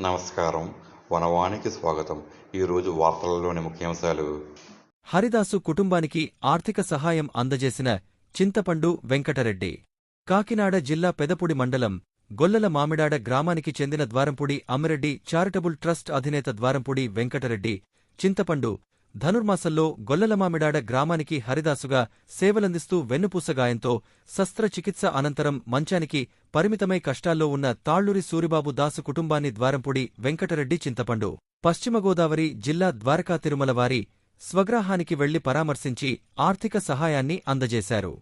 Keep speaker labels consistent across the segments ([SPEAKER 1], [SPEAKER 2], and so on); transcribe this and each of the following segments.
[SPEAKER 1] నమస్కారం. వనవానికి స్వాగతం. ఈరోజు వార్తలలోని ముఖ్యాంశాలు.
[SPEAKER 2] హరిదాసు కుటుంబానికి ఆర్థిక సహాయం అందజేసిన చింతపండు వెంకటరెడ్డి. కాకినాడ జిల్లా పెదపుడి మండలం గొల్లల మామిడాడ గ్రామానికి చెందిన ద్వారంపూడి అమ్మిరెడ్డి చారిటబుల్ ట్రస్ట్ అధినేత ద్వారంపూడి వెంకటరెడ్డి చింతపండు ధనుర్మాసంలో గొల్లలమామిడాడ గ్రామానికి హరిదాసుగా సేవలందిస్తూ వెన్నుపూసగాయంతో శస్త్రచికిత్స అనంతరం మంచానికి పరిమితమై కష్టాల్లో ఉన్న తాళ్లూరి సూరిబాబు దాసు కుటుంబాన్ని ద్వారంపూడి వెంకటరెడ్డి చింతపండు పశ్చిమగోదావరి జిల్లా ద్వారకా తిరుమల వారి స్వగ్రాహానికి వెళ్లి పరామర్శించి ఆర్థిక సహాయాన్ని అందజేశారు.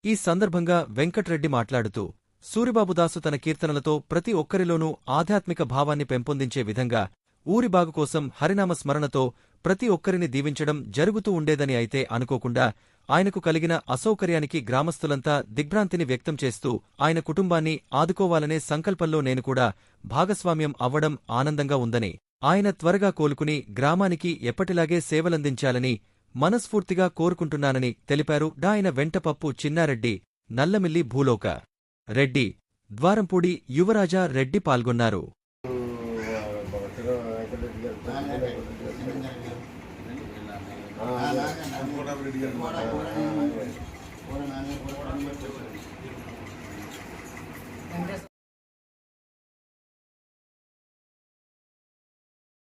[SPEAKER 2] ఈ సందర్భంగా వెంకట్రెడ్డి మాట్లాడుతూ సూరిబాబుదాసు తన కీర్తనలతో ప్రతి ఒక్కరిలోనూ ఆధ్యాత్మిక భావాన్ని పెంపొందించే విధంగా ఊరి బాగుకోసం హరినామ స్మరణతో ప్రతి ఒక్కరిని దీవించడం జరుగుతూ ఉండేదని. అయితే అనుకోకుండా ఆయనకు కలిగిన అసౌకర్యానికి గ్రామస్తులంతా దిగ్భ్రాంతిని వ్యక్తం చేస్తూ ఆయన కుటుంబాన్ని ఆదుకోవాలనే సంకల్పంలో నేను కూడా భాగస్వామ్యం అవ్వడం ఆనందంగా ఉందని, ఆయన త్వరగా కోలుకుని గ్రామానికి ఎప్పటిలాగే సేవలందించాలని మనస్ఫూర్తిగా కోరుకుంటున్నానని తెలిపారు. ఆయన వెంట పప్పు చిన్నారెడ్డి, నల్లమిల్లి భూలోక రెడ్డి, ద్వారంపూడి యువరాజా రెడ్డి పాల్గొన్నారు.